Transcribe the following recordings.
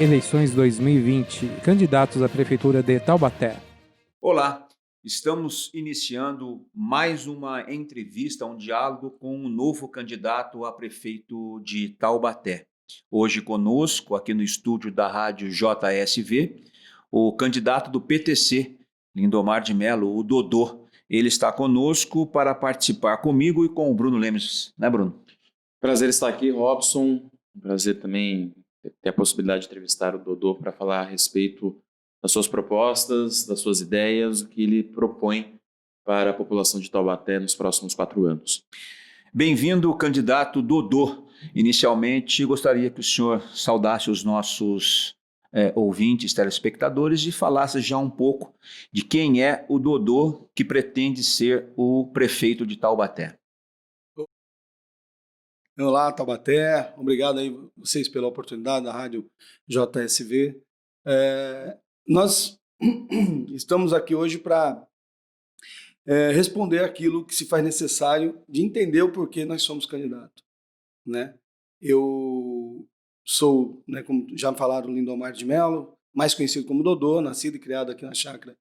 Eleições 2020. Candidatos à Prefeitura de Taubaté. Olá, estamos iniciando mais uma entrevista, um diálogo com um novo candidato a prefeito de Taubaté. Hoje conosco, aqui no estúdio da rádio JSV, o candidato do PTC, Lindomar de Mello, o Dodô. Ele está conosco para participar comigo e com o Bruno Lemes, né, Bruno? Prazer estar aqui, Robson. Prazer também ter a possibilidade de entrevistar o Dodô para falar a respeito das suas propostas, das suas ideias, o que ele propõe para a população de Taubaté nos próximos 4 anos. Bem-vindo, candidato Dodô. Inicialmente, gostaria que o senhor saudasse os nossos ouvintes, telespectadores e falasse já um pouco de quem é o Dodô que pretende ser o prefeito de Taubaté. Olá, Taubaté. Obrigado aí vocês pela oportunidade da Rádio JSV. Nós estamos aqui hoje para responder aquilo que se faz necessário de entender o porquê nós somos candidatos, né? Eu sou, né, como já falaram, Lindomar de Mello, mais conhecido como Dodô, nascido e criado aqui na chácara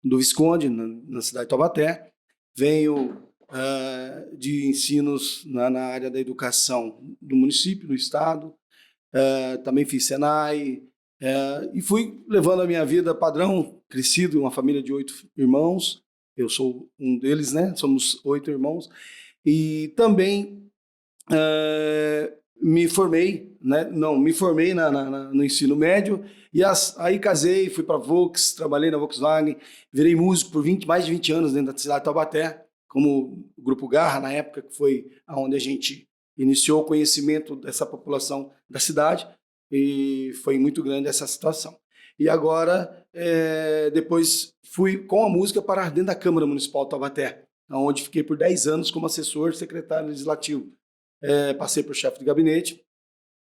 do Visconde, na cidade de Taubaté. Venho de ensinos na área da educação do município, do estado, também fiz Senai, e fui levando a minha vida padrão, crescido em uma família de 8 irmãos, eu sou um deles, né? Somos 8 irmãos, e também me formei, né? Me formei no ensino médio, e aí casei, fui para a Volks, trabalhei na Volkswagen, virei músico por mais de 20 anos dentro da cidade de Taubaté, como o Grupo Garra, na época, que foi onde a gente iniciou o conhecimento dessa população da cidade, e foi muito grande essa situação. E agora, depois fui com a música para dentro da Câmara Municipal de Taubaté, onde fiquei por 10 anos como assessor secretário legislativo. Passei por chefe de gabinete,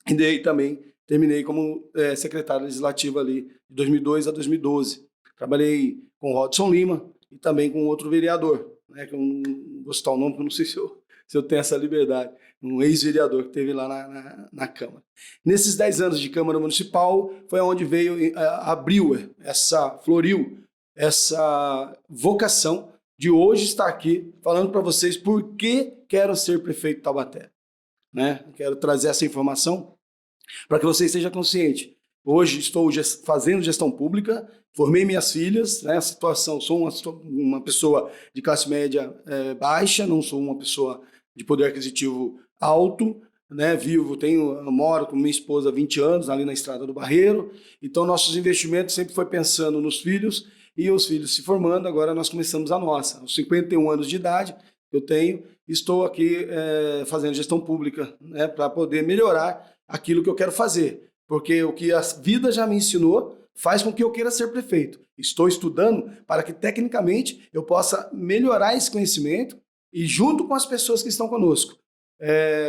e daí também terminei como secretário legislativo ali de 2002 a 2012. Trabalhei com o Rodson Lima e também com outro vereador, né, que eu não vou citar o nome, porque eu não sei se eu tenho essa liberdade, um ex-vereador que teve lá na Câmara. Nesses 10 anos de Câmara Municipal, foi onde floriu essa vocação de hoje estar aqui falando para vocês por que quero ser prefeito de Taubaté, né? Quero trazer essa informação para que você esteja consciente. Hoje estou fazendo gestão pública, formei minhas filhas, né? A situação, sou uma pessoa de classe média baixa, não sou uma pessoa de poder aquisitivo alto, né? Eu moro com minha esposa há 20 anos, ali na Estrada do Barreiro, então nossos investimentos sempre foi pensando nos filhos, e os filhos se formando, agora nós começamos a nossa. Aos 51 anos de idade eu tenho, estou aqui fazendo gestão pública, né? Para poder melhorar aquilo que eu quero fazer, porque o que a vida já me ensinou faz com que eu queira ser prefeito. Estou estudando para que, tecnicamente, eu possa melhorar esse conhecimento e, junto com as pessoas que estão conosco,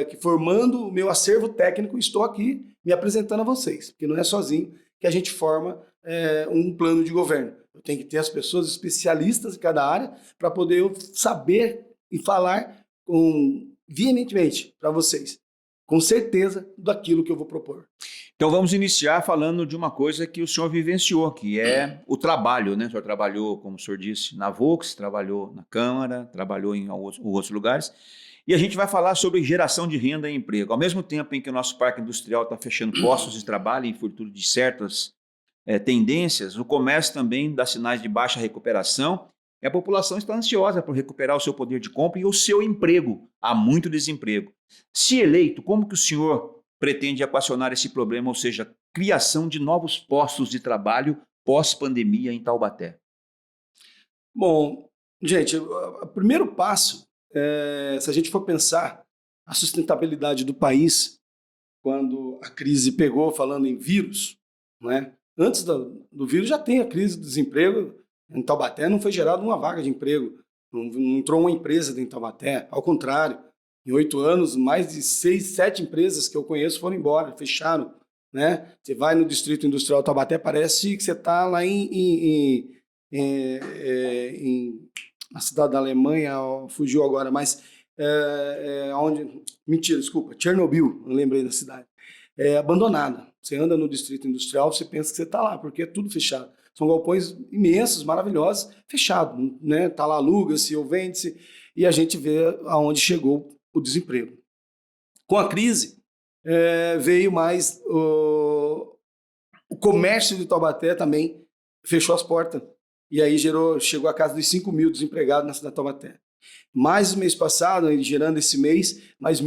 que formando o meu acervo técnico, estou aqui me apresentando a vocês, porque não é sozinho que a gente forma um plano de governo. Eu tenho que ter as pessoas especialistas em cada área para poder eu saber e falar veementemente para vocês, com certeza, daquilo que eu vou propor. Então vamos iniciar falando de uma coisa que o senhor vivenciou, que é o trabalho, né? O senhor trabalhou, como o senhor disse, na Volks, trabalhou na Câmara, trabalhou em outros lugares, e a gente vai falar sobre geração de renda e emprego. Ao mesmo tempo em que o nosso parque industrial está fechando postos de trabalho em virtude de certas tendências, o comércio também dá sinais de baixa recuperação, e a população está ansiosa por recuperar o seu poder de compra e o seu emprego. Há muito desemprego. Se eleito, como que o senhor pretende equacionar esse problema, ou seja, criação de novos postos de trabalho pós-pandemia em Taubaté? Bom, gente, o primeiro passo, se a gente for pensar a sustentabilidade do país, quando a crise pegou, falando em vírus, né? Antes do vírus já tem a crise do desemprego. Em Taubaté não foi gerada uma vaga de emprego, não entrou uma empresa dentro de Taubaté, ao contrário. Em 8 anos, mais de 6, 7 empresas que eu conheço foram embora, fecharam, né? Você vai no Distrito Industrial Taubaté, parece que você está lá na cidade da Alemanha, fugiu agora, mas onde? Mentira, desculpa, Chernobyl, não lembrei da cidade. abandonada. Você anda no distrito industrial, você pensa que você está lá, porque é tudo fechado. São galpões imensos, maravilhosos, fechado, né? Está lá, aluga-se ou vende-se, e a gente vê aonde chegou o desemprego. Com a crise, veio mais o comércio de Taubaté também fechou as portas. E aí chegou a casa dos 5 mil desempregados na cidade de Taubaté. Mais o mês passado, gerando esse mês, mais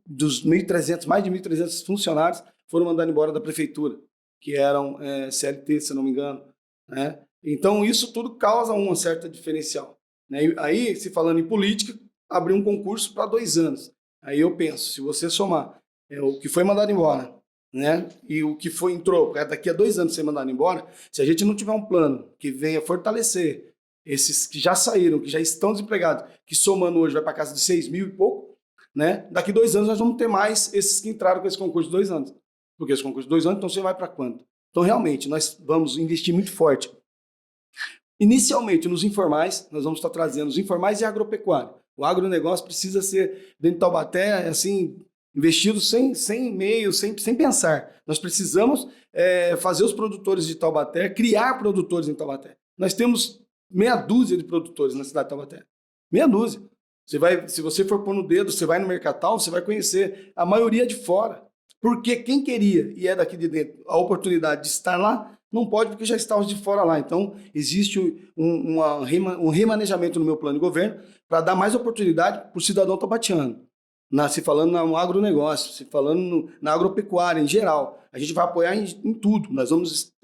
dos 1.300, mais de 1.300 funcionários foram mandados embora da prefeitura, que eram CLT, se eu não me engano. Né? Então, isso tudo causa uma certa diferencial. Né? E aí, se falando em política, abriu um concurso para 2 anos. Aí eu penso, se você somar o que foi mandado embora, né? E o que entrou, daqui a 2 anos ser mandado embora, se a gente não tiver um plano que venha fortalecer esses que já saíram, que já estão desempregados, que somando hoje vai para casa de 6 mil e pouco, né? Daqui 2 anos nós vamos ter mais esses que entraram com esse concurso de 2 anos. Porque esse concurso de 2 anos, então você vai para quanto? Então, realmente, nós vamos investir muito forte. Inicialmente, nos informais, nós vamos estar trazendo os informais e agropecuária. O agronegócio precisa ser, dentro de Taubaté, assim, investido sem meio, sem pensar. Nós precisamos fazer os produtores de Taubaté, criar produtores em Taubaté. Nós temos meia dúzia de produtores na cidade de Taubaté. Meia dúzia. Se você for pôr no dedo, você vai no Mercatal, você vai conhecer a maioria de fora. Porque quem queria, e é daqui de dentro, a oportunidade de estar lá, não pode porque já está os de fora lá. Então, existe um remanejamento no meu plano de governo para dar mais oportunidade para o cidadão taubatiano. Se falando no agronegócio, se falando na agropecuária em geral. A gente vai apoiar em tudo,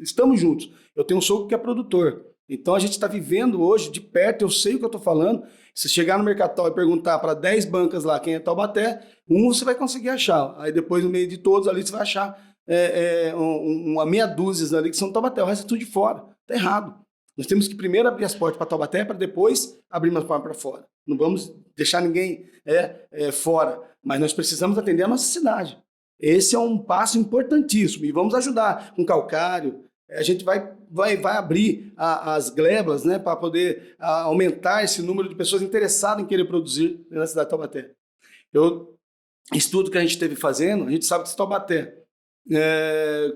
estamos juntos. Eu tenho um sogro que é produtor. Então, a gente está vivendo hoje de perto, eu sei o que eu estou falando. Se chegar no Mercatal e perguntar para 10 bancas lá quem é Taubaté, você vai conseguir achar. Aí depois, no meio de todos ali, você vai achar uma meia dúzia ali que são Taubaté. O resto é tudo de fora. Está errado. Nós temos que primeiro abrir as portas para Taubaté para depois abrir as portas para fora. Não vamos deixar ninguém fora, mas nós precisamos atender a nossa cidade. Esse é um passo importantíssimo e vamos ajudar com calcário. A gente vai abrir as glebas, né, para poder aumentar esse número de pessoas interessadas em querer produzir na cidade de Taubaté. Estudo que a gente esteve fazendo, a gente sabe que se Taubaté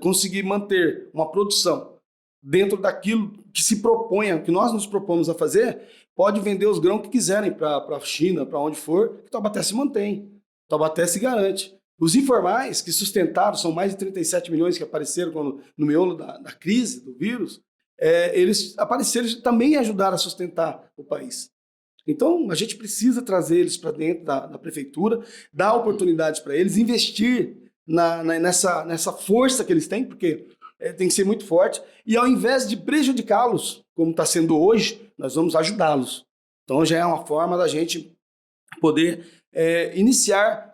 conseguir manter uma produção dentro daquilo que se proponha, que nós nos propomos a fazer, pode vender os grãos que quiserem para a China, para onde for, que Taubaté se mantém, Taubaté se garante. Os informais que sustentaram, são mais de 37 milhões que apareceram no miolo da crise, do vírus, eles apareceram e também ajudaram a sustentar o país. Então, a gente precisa trazer eles para dentro da prefeitura, dar oportunidades para eles, investir nessa força que eles têm, porque tem que ser muito forte, e ao invés de prejudicá-los, como está sendo hoje, nós vamos ajudá-los. Então, já é uma forma da gente poder iniciar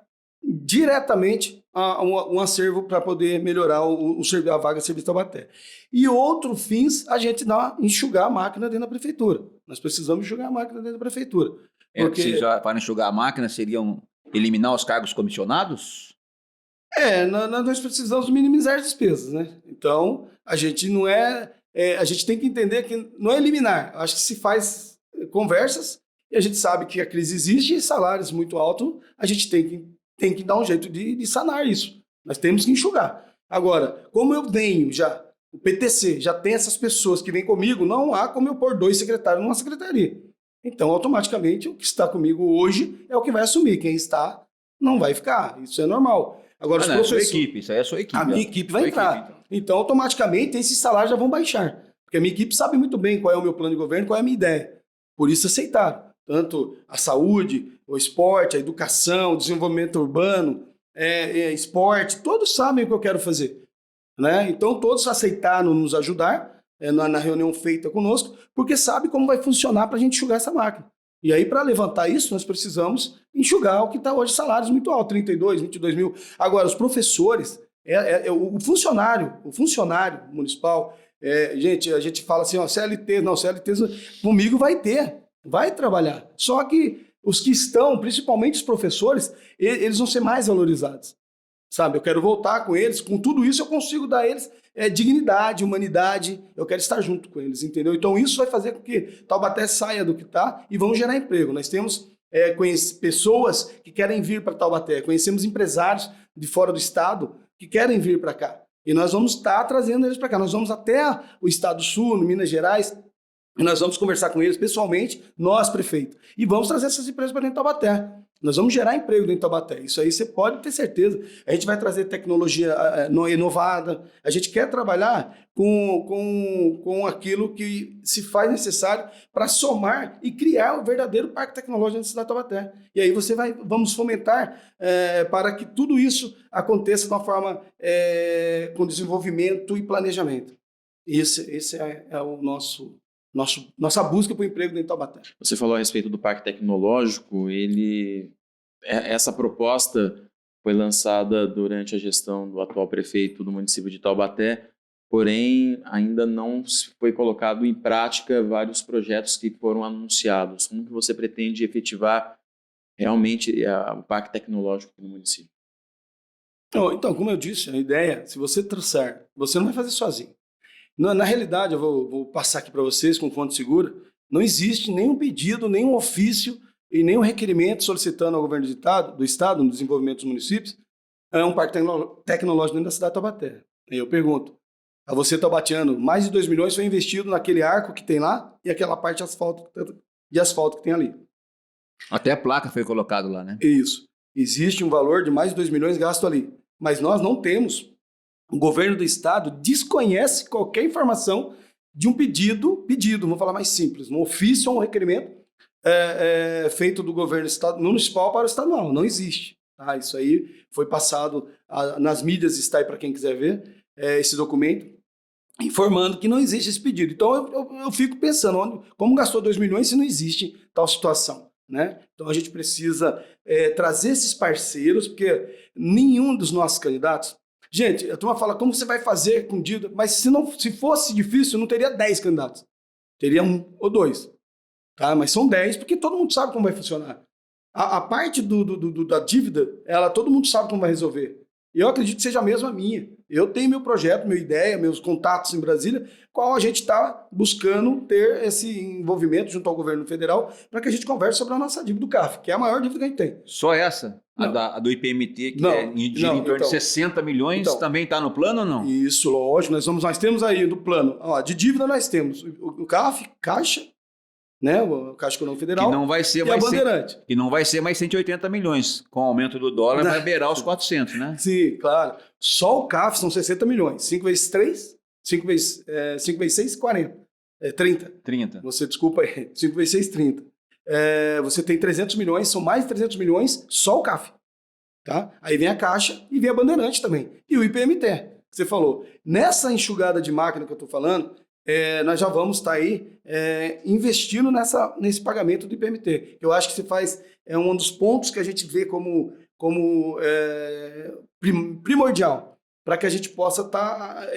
diretamente um acervo para poder melhorar a vaga de serviço Taubaté. E outro fins, a gente enxugar a máquina dentro da prefeitura. Nós precisamos enxugar a máquina dentro da prefeitura. Porque para enxugar a máquina seriam eliminar os cargos comissionados? Nós precisamos minimizar as despesas, né? Então, a gente não a gente tem que entender que não é eliminar. Acho que se faz conversas e a gente sabe que a crise existe e salários muito altos, a gente tem que dar um jeito de sanar isso. Nós temos que enxugar. Agora, como eu venho já, o PTC já tem essas pessoas que vêm comigo, não há como eu pôr 2 secretários numa secretaria. Então, automaticamente, o que está comigo hoje é o que vai assumir. Quem está, não vai ficar. Isso é normal. Agora, os professores... Sua equipe, isso aí é a sua equipe. A minha equipe vai entrar. Então, automaticamente, esses salários já vão baixar. Porque a minha equipe sabe muito bem qual é o meu plano de governo, qual é a minha ideia. Por isso, aceitaram. Tanto a saúde, o esporte, a educação, o desenvolvimento urbano, esporte, todos sabem o que eu quero fazer. Né? Então, todos aceitaram nos ajudar na reunião feita conosco, porque sabem como vai funcionar para a gente enxugar essa máquina. E aí, para levantar isso, nós precisamos enxugar o que está hoje, salários muito altos, 32, 22 mil. Agora, os professores, o funcionário municipal, gente, a gente fala assim, CLT, não, CLT comigo vai trabalhar. Só que os que estão, principalmente os professores, eles vão ser mais valorizados. Sabe, eu quero voltar com eles, com tudo isso eu consigo dar a eles dignidade, humanidade, eu quero estar junto com eles, entendeu? Então isso vai fazer com que Taubaté saia do que está e vamos gerar emprego. Nós temos pessoas que querem vir para Taubaté, conhecemos empresários de fora do estado que querem vir para cá. E nós vamos estar trazendo eles para cá. Nós vamos até o Estado do Sul, no Minas Gerais, e nós vamos conversar com eles pessoalmente, nós, prefeito. E vamos trazer essas empresas para dentro de Taubaté. Nós vamos gerar emprego dentro de Taubaté. Isso aí você pode ter certeza. A gente vai trazer tecnologia inovada. A gente quer trabalhar com aquilo que se faz necessário para somar e criar o verdadeiro parque tecnológico da cidade de Taubaté. E aí vamos fomentar para que tudo isso aconteça de uma forma com desenvolvimento e planejamento. Esse é o nossa busca por emprego dentro de Taubaté. Você falou a respeito do Parque Tecnológico, essa proposta foi lançada durante a gestão do atual prefeito do município de Taubaté, porém ainda não foi colocado em prática vários projetos que foram anunciados. Como que você pretende efetivar realmente o Parque Tecnológico no município? Então, como eu disse, a ideia, se você trouxer, você não vai fazer sozinho. Na realidade, eu vou passar aqui para vocês com fonte segura, não existe nenhum pedido, nenhum ofício e nenhum requerimento solicitando ao governo do Estado, no desenvolvimento dos municípios, um parque tecnológico dentro da cidade de Taubaté. Aí eu pergunto, a você taubatiano, mais de 2 milhões foi investido naquele arco que tem lá e aquela parte de asfalto que tem ali. Até a placa foi colocada lá, né? Isso. Existe um valor de mais de 2 milhões gasto ali. Mas nós não temos. O governo do estado desconhece qualquer informação de um pedido, vamos falar mais simples, um ofício ou um requerimento feito do governo municipal para o estadual. Não existe. Tá? Isso aí foi passado nas mídias, está aí para quem quiser ver esse documento, informando que não existe esse pedido. Então eu fico pensando, como gastou 2 milhões se não existe tal situação? Né? Então a gente precisa trazer esses parceiros, porque nenhum dos nossos candidatos... Gente, a turma fala, como você vai fazer com dívida? Mas se fosse difícil, não teria 10 candidatos. Teria 1 ou 2. Tá? Mas são 10, porque todo mundo sabe como vai funcionar. A parte da dívida, todo mundo sabe como vai resolver. E eu acredito que seja a mesma minha. Eu tenho meu projeto, minha ideia, meus contatos em Brasília, qual a gente está buscando ter esse envolvimento junto ao governo federal para que a gente converse sobre a nossa dívida do CAF, que é a maior dívida que a gente tem. Só essa? A do IPMT, que gira em torno de 60 milhões, também está no plano ou não? Isso, lógico. Nós temos aí no plano. De dívida nós temos o CAF, Caixa, né, o Caixa Econômica Federal, que não vai ser e a Bandeirante. Que não vai ser mais 180 milhões. Com o aumento do dólar, vai beirar os 400, né? Sim, claro. Só o CAF são 60 milhões. 5 vezes 3, 5 vezes 6, 40. 30. 30. Você, desculpa aí. 5 vezes 6, 30. Você tem 300 milhões, são mais de 300 milhões só o CAF. Tá? Aí vem a Caixa e vem a Bandeirante também. E o IPMT, que você falou. Nessa enxugada de máquina que eu estou falando, nós já vamos estar aí investindo nesse pagamento do IPMT. Eu acho que se faz, um dos pontos que a gente vê como primordial, para que a gente possa estar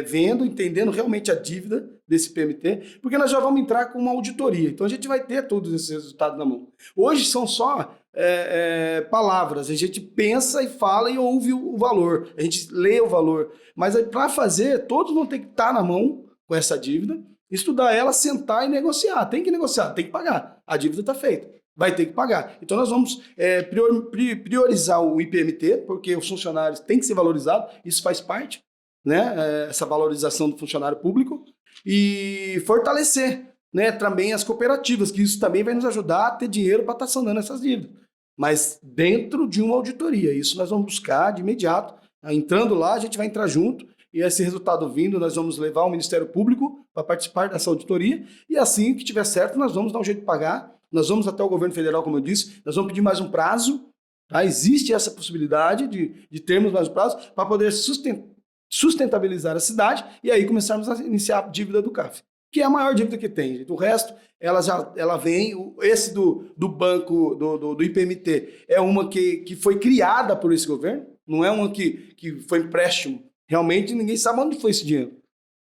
vendo, entendendo realmente a dívida desse IPMT, porque nós já vamos entrar com uma auditoria. Então a gente vai ter todos esses resultados na mão. Hoje são só palavras, a gente pensa e fala e ouve o valor, a gente lê o valor, mas para fazer, todos vão ter que estar na mão com essa dívida, estudar ela, sentar e negociar. Tem que negociar, tem que pagar. A dívida está feita, vai ter que pagar. Então nós vamos priorizar o IPMT, porque os funcionários têm que ser valorizados, isso faz parte, né, essa valorização do funcionário público, e fortalecer, né, também as cooperativas, que isso também vai nos ajudar a ter dinheiro para estar sanando essas dívidas. Mas dentro de uma auditoria, isso nós vamos buscar de imediato. Entrando lá, a gente vai entrar junto, e esse resultado vindo, nós vamos levar ao Ministério Público para participar dessa auditoria, e assim que tiver certo, nós vamos dar um jeito de pagar, nós vamos até o governo federal, como eu disse, nós vamos pedir mais um prazo, tá? Existe essa possibilidade de termos mais um prazo para poder sustentabilizar a cidade e aí começarmos a iniciar a dívida do CAF, que é a maior dívida que tem, gente. O resto, ela vem, esse do banco, do IPMT, é uma que foi criada por esse governo, não é uma que foi empréstimo. Realmente ninguém sabe onde foi esse dinheiro.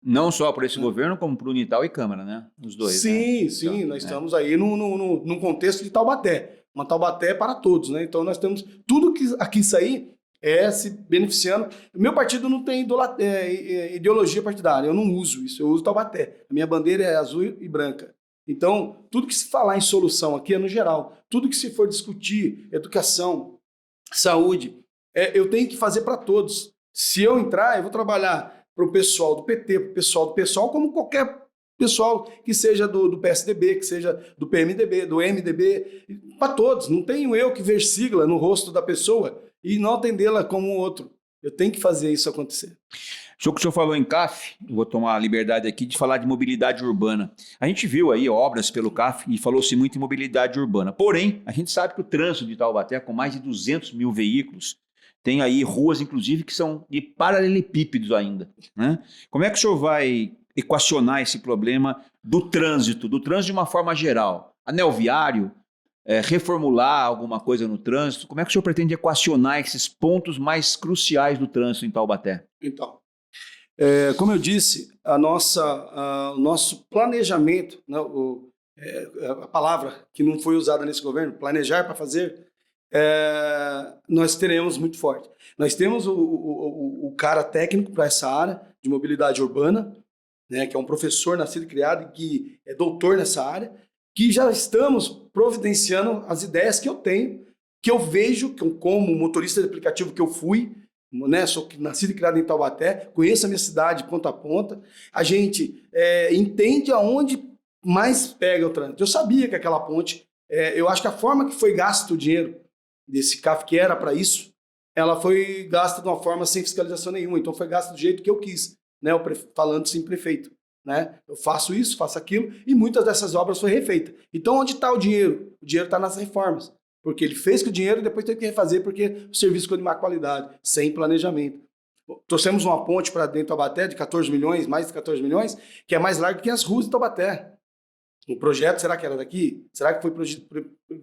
Não só por esse governo, como para o Unital e Câmara, né? Os dois. Sim, né? sim. Então, nós estamos aí num contexto de Taubaté. Uma Taubaté para todos, né? Então nós temos tudo que aqui sair se beneficiando. O meu partido não tem ideologia partidária, eu não uso isso, eu uso Taubaté. A minha bandeira é azul e branca. Então, tudo que se falar em solução aqui é no geral. Tudo que se for discutir educação, saúde, eu tenho que fazer para todos. Se eu entrar, eu vou trabalhar para o pessoal do PT, para o pessoal do PSOL, como qualquer pessoal que seja do PSDB, que seja do PMDB, do MDB, para todos. Não tenho eu que ver sigla no rosto da pessoa e não atendê-la como um outro. Eu tenho que fazer isso acontecer. O senhor falou em CAF, vou tomar a liberdade aqui de falar de mobilidade urbana. A gente viu aí obras pelo CAF e falou-se muito em mobilidade urbana. Porém, a gente sabe que o trânsito de Taubaté, com mais de 200 mil veículos, tem aí ruas, inclusive, que são de paralelepípedos ainda, né? Como é que o senhor vai equacionar esse problema do trânsito de uma forma geral? Anel viário, reformular alguma coisa no trânsito? Como é que o senhor pretende equacionar esses pontos mais cruciais do trânsito em Taubaté? Então, como eu disse, o nosso planejamento, né, a palavra que não foi usada nesse governo, planejar para fazer, nós teremos muito forte. Nós temos o cara técnico para essa área de mobilidade urbana, né, que é um professor nascido e criado e que é doutor nessa área, que já estamos providenciando as ideias que eu tenho, que eu vejo, que eu, como motorista de aplicativo que eu fui, né, sou nascido e criado em Taubaté, conheço a minha cidade ponta a ponta, a gente entende aonde mais pega o trânsito. Eu sabia que aquela ponte, eu acho que a forma que foi gasto o dinheiro desse CAF, que era para isso, ela foi gasta de uma forma sem fiscalização nenhuma, então foi gasta do jeito que eu quis, né, falando sem prefeito. Né? Eu faço isso, faço aquilo, e muitas dessas obras foram refeitas. Então, onde está o dinheiro? O dinheiro está nas reformas. Porque ele fez com o dinheiro e depois teve que refazer porque o serviço ficou de má qualidade, sem planejamento. Trouxemos uma ponte para dentro de Taubaté de 14 milhões, mais de 14 milhões, que é mais larga que as ruas de Taubaté. O projeto, será que era daqui? Será que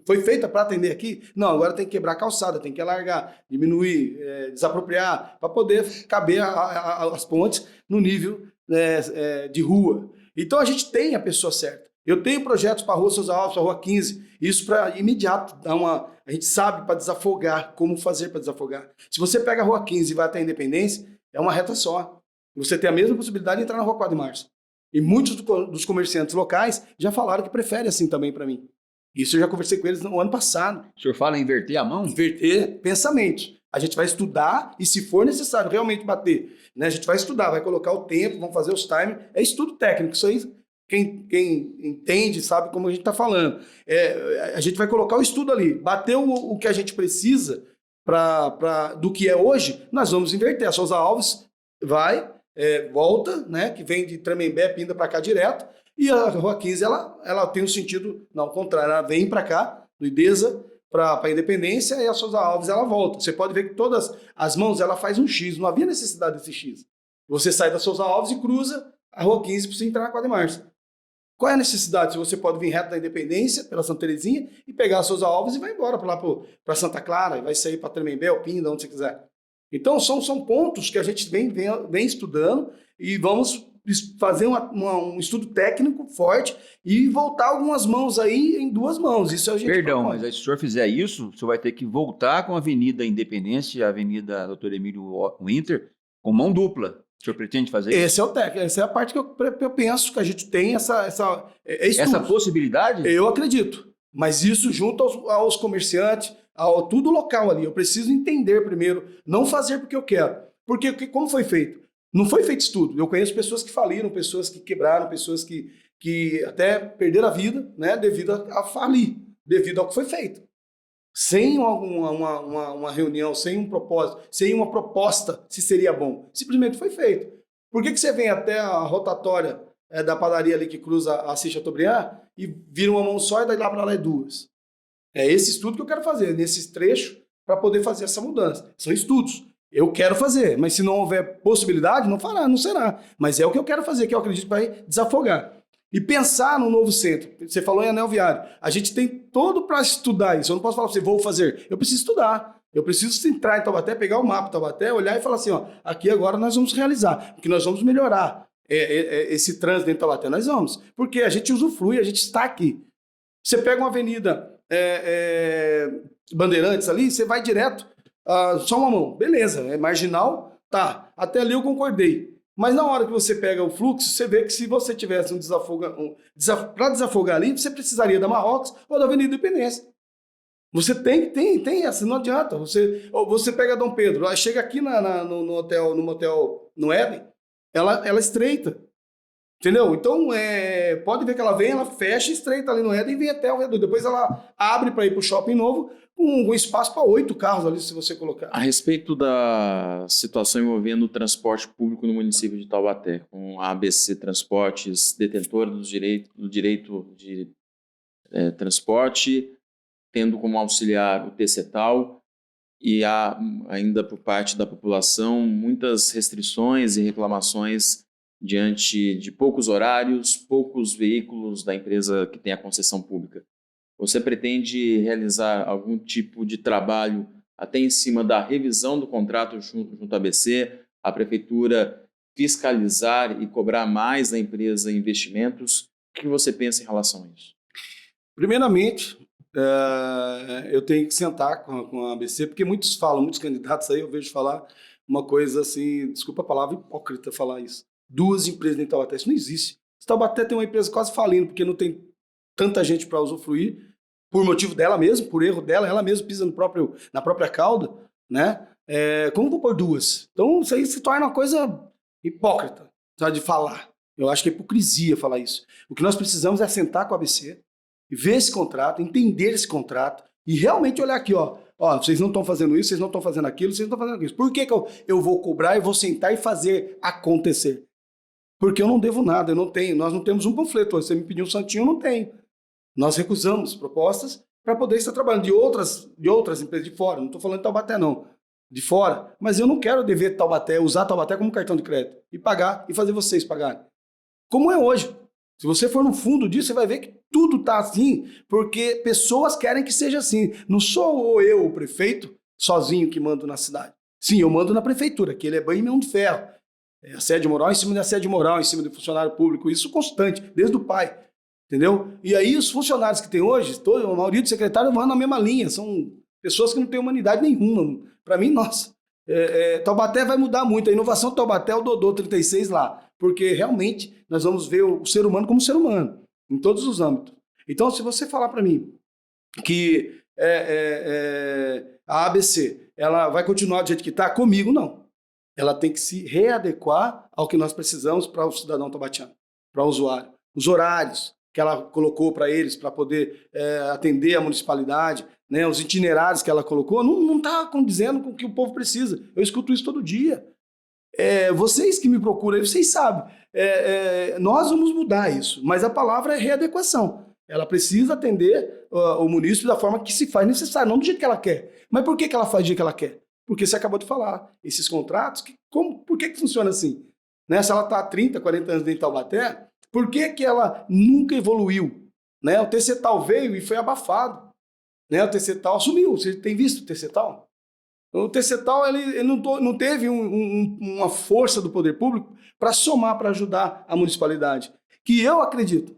foi feita para atender aqui? Não, agora tem que quebrar a calçada, tem que alargar, diminuir, desapropriar, para poder caber as pontes no nível de rua. Então a gente tem a pessoa certa. Eu tenho projetos para a Rua Souza Alves, para a Rua 15, isso para imediato a gente sabe para desafogar, como fazer para desafogar. Se você pega a Rua 15 e vai até a Independência, é uma reta só. Você tem a mesma possibilidade de entrar na Rua 4 de Março. E muitos dos comerciantes locais já falaram que preferem assim também para mim. Isso eu já conversei com eles no ano passado. O senhor fala em inverter a mão? Inverter pensamentos. A gente vai estudar e, se for necessário realmente bater, né, a gente vai estudar, vai colocar o tempo, vamos fazer os timers. É estudo técnico, isso aí quem entende sabe como a gente está falando. A gente vai colocar o estudo ali. Bateu o que a gente precisa do que é hoje, nós vamos inverter. A Souza Alves vai, volta, né, que vem de Tremembé, pinda para cá direto, e a Rua 15 ela tem um sentido, não, ao contrário, ela vem para cá, do Idesa, para a Independência, e a Souza Alves ela volta. Você pode ver que todas as mãos ela faz um X, não havia necessidade desse X. Você sai da Souza Alves e cruza a Rua 15 para você entrar na 4 de Março. Qual é a necessidade? Se você pode vir reto da Independência, pela Santa Terezinha, e pegar a Souza Alves e vai embora para lá para Santa Clara, e vai sair para Tremembé, Pinda, onde você quiser. Então são pontos que a gente vem estudando e vamos fazer um estudo técnico forte e voltar algumas mãos aí em 2 mãos. Isso a gente Perdão, mas aí, se o senhor fizer isso, o senhor vai ter que voltar com a Avenida Independência e a Avenida Dr. Emílio Winter com mão dupla. O senhor pretende fazer isso? Esse é o técnico, essa é a parte que eu penso que a gente tem essa possibilidade? Eu acredito, mas isso junto aos comerciantes, tudo local ali. Eu preciso entender primeiro, não fazer porque eu quero. Porque como foi feito? Não foi feito estudo. Eu conheço pessoas que faliram, pessoas que quebraram, pessoas que até perderam a vida, né, devido a falir, devido ao que foi feito. Sem uma reunião, sem um propósito, sem uma proposta se seria bom. Simplesmente foi feito. Por que você vem até a rotatória da padaria ali que cruza a Assis Chateaubriand e vira uma mão só e daí lá para lá é 2? É esse estudo que eu quero fazer, nesses trechos, para poder fazer essa mudança. São estudos. Eu quero fazer, mas se não houver possibilidade, não será. Mas é o que eu quero fazer, que eu acredito que vai desafogar. E pensar no novo centro. Você falou em anel viário. A gente tem todo para estudar isso. Eu não posso falar para você, vou fazer. Eu preciso estudar. Eu preciso entrar em Taubaté, pegar o mapa de Taubaté, olhar e falar assim, ó, aqui agora nós vamos realizar, porque nós vamos melhorar esse trânsito dentro de Taubaté. Nós vamos. Porque a gente usufrui, a gente está aqui. Você pega uma avenida Bandeirantes ali, você vai direto, só uma mão. Beleza, é marginal, tá. Até ali eu concordei. Mas na hora que você pega o fluxo, você vê que se você tivesse para desafogar ali, você precisaria da Marrocos ou da Avenida Independência. Você tem essa, não adianta. Você pega Dom Pedro, aí chega aqui no hotel, no motel, no Éden, ela estreita. Entendeu? Então, pode ver que ela vem, ela fecha, estreita ali no Éden e vem até o redor. Depois ela abre para ir para o shopping novo, com um espaço para 8 carros ali, se você colocar. A respeito da situação envolvendo o transporte público no município de Taubaté, com a ABC Transportes, detentora do direito de transporte, tendo como auxiliar o TCETAL, e há ainda por parte da população muitas restrições e reclamações diante de poucos horários, poucos veículos da empresa que tem a concessão pública. Você pretende realizar algum tipo de trabalho até em cima da revisão do contrato junto à ABC, a prefeitura fiscalizar e cobrar mais da empresa investimentos? O que você pensa em relação a isso? Primeiramente, eu tenho que sentar com a ABC, porque muitos candidatos aí, eu vejo falar uma coisa assim, desculpa a palavra, hipócrita falar isso. 2 empresas em Taubaté, isso não existe. Taubaté tem uma empresa quase falindo, porque não tem tanta gente para usufruir, por motivo dela mesma, por erro dela, ela mesma pisa na própria cauda, né? Como vou pôr 2? Então isso aí se torna uma coisa hipócrita, sabe, de falar. Eu acho que é hipocrisia falar isso. O que nós precisamos é sentar com a ABC, ver esse contrato, entender esse contrato e realmente olhar aqui, ó, vocês não estão fazendo isso, vocês não estão fazendo aquilo, vocês não estão fazendo aquilo. Por que eu vou cobrar e vou sentar e fazer acontecer? Porque eu não devo nada, eu não tenho. Nós não temos um panfleto. Você me pediu um santinho, eu não tenho. Nós recusamos propostas para poder estar trabalhando de outras empresas de fora. Não estou falando de Taubaté, não. De fora. Mas eu não quero dever Taubaté, usar Taubaté como cartão de crédito e pagar e fazer vocês pagarem. Como é hoje. Se você for no fundo disso, você vai ver que tudo está assim, porque pessoas querem que seja assim. Não sou eu, o prefeito, sozinho que mando na cidade. Sim, eu mando na prefeitura, que ele é banho e mão de ferro. Assédio moral em cima de assédio moral, em cima do funcionário público, isso constante, desde o pai, entendeu? E aí os funcionários que tem hoje, a maioria dos secretários vão na mesma linha, são pessoas que não têm humanidade nenhuma. Para mim, nossa, Taubaté vai mudar muito, a inovação do Taubaté é o Dodô 36 lá, porque realmente nós vamos ver o ser humano como ser humano, em todos os âmbitos. Então, se você falar para mim que a ABC ela vai continuar do jeito que está, comigo não. Ela tem que se readequar ao que nós precisamos para o cidadão taubatiano, para o usuário. Os horários que ela colocou para eles, para poder atender a municipalidade, né, os itinerários que ela colocou, não está condizendo com o que o povo precisa. Eu escuto isso todo dia. Vocês que me procuram, vocês sabem. Nós vamos mudar isso, mas a palavra é readequação. Ela precisa atender o munícipe da forma que se faz necessário, não do jeito que ela quer. Mas por que ela faz do jeito que ela quer? Porque você acabou de falar, esses contratos, por que funciona assim? Né? Se ela está há 30, 40 anos dentro de Taubaté, por que ela nunca evoluiu? Né? O TCETAL veio e foi abafado. Né? O TCETAL sumiu. Você tem visto o TCETAL? O TCETAL ele não teve uma força do poder público para somar, para ajudar a municipalidade. Que eu acredito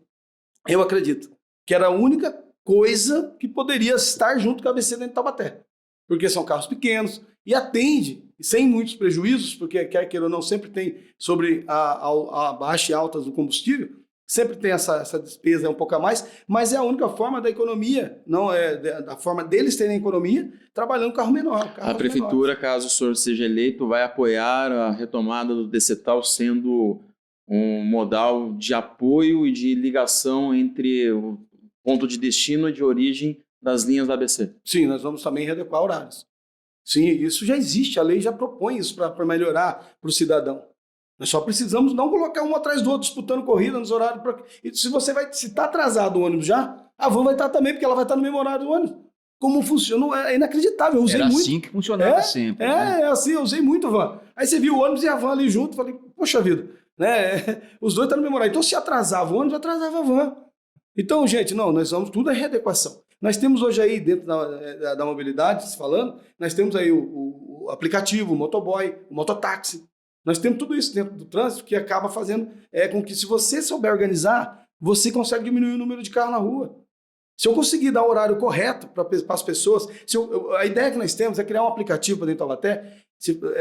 que era a única coisa que poderia estar junto com a ABC dentro de Taubaté. Porque são carros pequenos e atende, sem muitos prejuízos, porque quer queira ou não, sempre tem sobre a baixa e altas do combustível, sempre tem essa despesa um pouco a mais, mas é a única forma da economia, não é da forma deles terem economia, trabalhando carro menor. A prefeitura, caso o senhor seja eleito, vai apoiar a retomada do TCETAL sendo um modal de apoio e de ligação entre o ponto de destino e de origem das linhas da ABC. Sim, nós vamos também readequar horários. Sim, isso já existe, a lei já propõe isso para melhorar para o cidadão. Nós só precisamos não colocar um atrás do outro, disputando corrida nos horários. E se está atrasado o ônibus já, a van vai estar também, porque ela vai estar no mesmo horário do ônibus. Como funciona? É inacreditável, eu usei muito. Assim que funcionava sempre. É assim, eu usei muito a van. Aí você viu o ônibus e a van ali junto, falei, poxa vida, né? Os dois estão no mesmo horário. Então, se atrasava o ônibus, atrasava a van. Então, gente, nós vamos, tudo é readequação. Nós temos hoje aí, dentro da mobilidade, se falando, nós temos aí o aplicativo, o motoboy, o mototáxi. Nós temos tudo isso dentro do trânsito que acaba fazendo com que, se você souber organizar, você consegue diminuir o número de carros na rua. Se eu conseguir dar o horário correto para as pessoas, a ideia que nós temos é criar um aplicativo para dentro do Taubaté,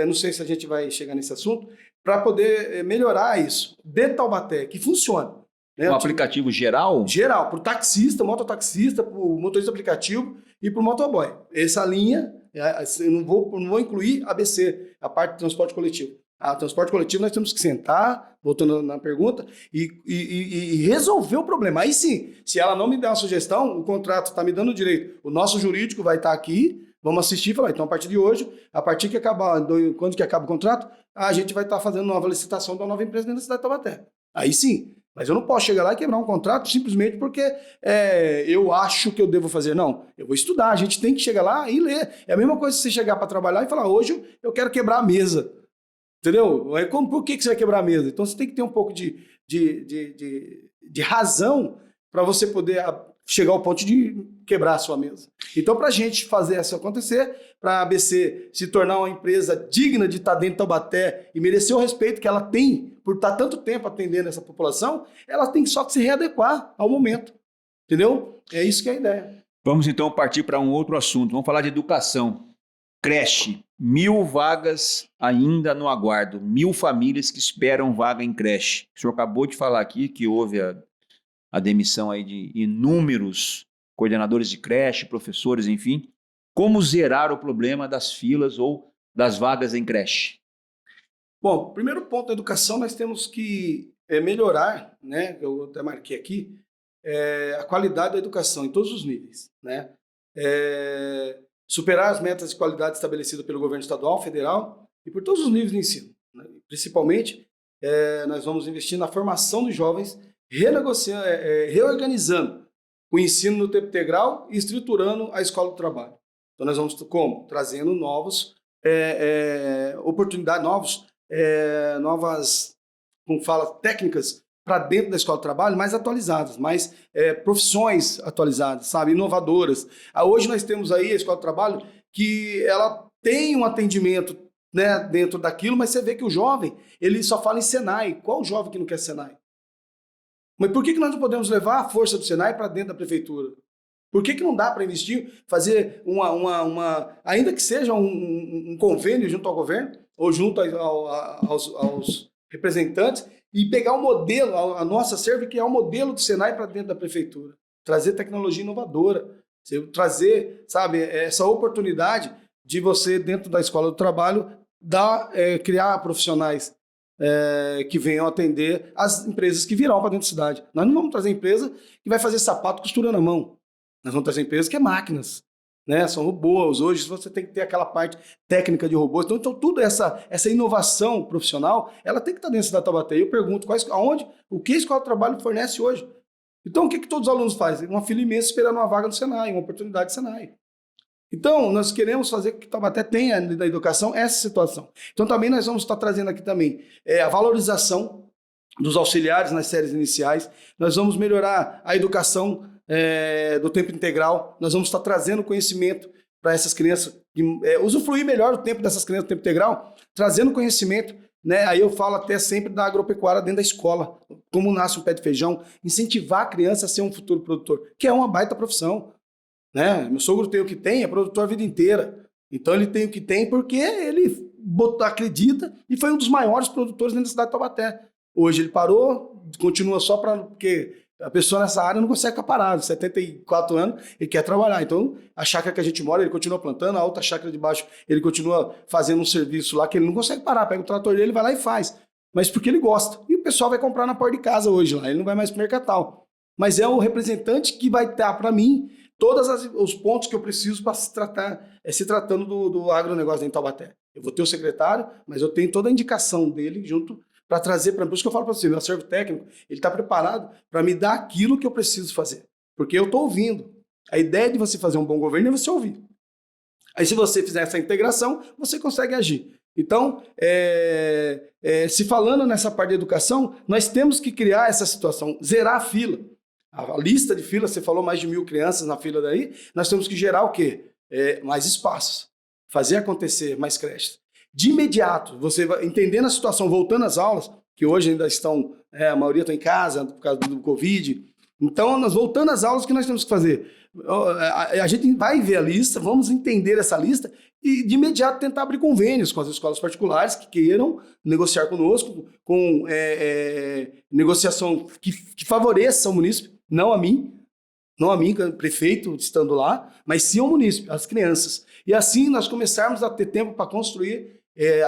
não sei se a gente vai chegar nesse assunto, para poder melhorar isso, dentro do Taubaté, que funcione. Né? Um aplicativo geral? Geral, para o taxista, mototaxista, para o motorista aplicativo e para o motoboy. Essa linha, eu não vou incluir a ABC, a parte de transporte coletivo. A transporte coletivo nós temos que sentar, voltando na pergunta, e resolver o problema. Aí sim, se ela não me der uma sugestão, o contrato está me dando direito, o nosso jurídico vai estar aqui, vamos assistir e falar, então a partir de hoje, a partir que acabar, quando que acaba o contrato, a gente vai estar fazendo nova licitação da nova empresa dentro da cidade de Taubaté. Aí sim. Mas eu não posso chegar lá e quebrar um contrato simplesmente porque eu acho que eu devo fazer. Não, eu vou estudar, a gente tem que chegar lá e ler. É a mesma coisa se você chegar para trabalhar e falar, hoje eu quero quebrar a mesa. Entendeu? Por que você vai quebrar a mesa? Então você tem que ter um pouco de razão para você poder chegar ao ponto de quebrar a sua mesa. Então, para a gente fazer isso acontecer, para a ABC se tornar uma empresa digna de estar dentro de Taubaté e merecer o respeito que ela tem por estar tanto tempo atendendo essa população, ela tem só que se readequar ao momento. Entendeu? É isso que é a ideia. Vamos então partir para um outro assunto. Vamos falar de educação. Creche. 1.000 vagas ainda no aguardo. 1.000 famílias que esperam vaga em creche. O senhor acabou de falar aqui que houve a demissão aí de inúmeros coordenadores de creche, professores, enfim. Como zerar o problema das filas ou das vagas em creche? Bom, primeiro ponto da educação, nós temos que melhorar, né? Eu até marquei aqui, a qualidade da educação em todos os níveis, né? Superar as metas de qualidade estabelecidas pelo governo estadual, federal e por todos os níveis de ensino, né? Principalmente, nós vamos investir na formação dos jovens, reorganizando o ensino no tempo integral e estruturando a escola do trabalho. Então, nós vamos como? Trazendo novos oportunidades, novas, como fala, técnicas para dentro da escola do trabalho, mais atualizadas, mais profissões atualizadas, sabe, inovadoras. Hoje nós temos aí a escola do trabalho que ela tem um atendimento, né, dentro daquilo, mas você vê que o jovem, ele só fala em Senai. Qual jovem que não quer Senai? Mas por que nós não podemos levar a força do Senai para dentro da prefeitura? Por que não dá para investir, fazer ainda que seja um convênio junto ao governo, ou junto aos representantes, e pegar o modelo, a nossa serve, que é o modelo do Senai para dentro da prefeitura. Trazer tecnologia inovadora, trazer, sabe, essa oportunidade de você, dentro da escola do trabalho, criar profissionais que venham atender as empresas que virão para dentro da cidade. Nós não vamos trazer empresa que vai fazer sapato costurando na mão. Nós vamos trazer empresas que é máquinas, né? São robôs. Hoje você tem que ter aquela parte técnica de robôs. Então tudo essa inovação profissional, ela tem que estar dentro da cidade de Taubaté. Eu pergunto, o que a escola de trabalho fornece hoje? Então o que todos os alunos fazem? Uma fila imensa esperando uma vaga no Senai, uma oportunidade do Senai. Então, nós queremos fazer com que Taubaté tenha na educação essa situação. Então, também nós vamos estar trazendo aqui também a valorização dos auxiliares nas séries iniciais. Nós vamos melhorar a educação do tempo integral. Nós vamos estar trazendo conhecimento para essas crianças, usufruir melhor o tempo dessas crianças do tempo integral, trazendo conhecimento, né? Aí eu falo até sempre da agropecuária dentro da escola, como nasce um pé de feijão, incentivar a criança a ser um futuro produtor, que é uma baita profissão. Né? Meu sogro tem o que tem, é produtor a vida inteira. Então ele tem o que tem porque ele acredita e foi um dos maiores produtores dentro da cidade de Taubaté. Hoje ele parou, continua só porque a pessoa nessa área não consegue ficar parado. 74 anos, ele quer trabalhar. Então a chácara que a gente mora, ele continua plantando, a outra chácara de baixo, ele continua fazendo um serviço lá que ele não consegue parar. Pega o trator dele, vai lá e faz. Mas porque ele gosta. E o pessoal vai comprar na porta de casa hoje lá, ele não vai mais pro mercatal. Mas é o representante que vai dar para mim todos os pontos que eu preciso para se tratando do agronegócio dentro de Taubaté. Eu vou ter o secretário, mas eu tenho toda a indicação dele junto para trazer para mim. Por isso que eu falo para você, meu acervo técnico, ele está preparado para me dar aquilo que eu preciso fazer. Porque eu estou ouvindo. A ideia de você fazer um bom governo é você ouvir. Aí se você fizer essa integração, você consegue agir. Então, se falando nessa parte de educação, nós temos que criar essa situação, zerar a fila. A lista de filas, você falou mais de 1.000 crianças na fila daí, nós temos que gerar o quê? Mais espaços, fazer acontecer mais creches. De imediato, você vai entendendo a situação, voltando às aulas, que hoje ainda estão, a maioria está em casa por causa do Covid, então nós voltando às aulas, o que nós temos que fazer? A gente vai ver a lista, vamos entender essa lista e de imediato tentar abrir convênios com as escolas particulares que queiram negociar conosco, com negociação que favoreça o munícipe, não a mim, prefeito, estando lá, mas sim ao munícipe, às crianças. E assim nós começarmos a ter tempo para construir,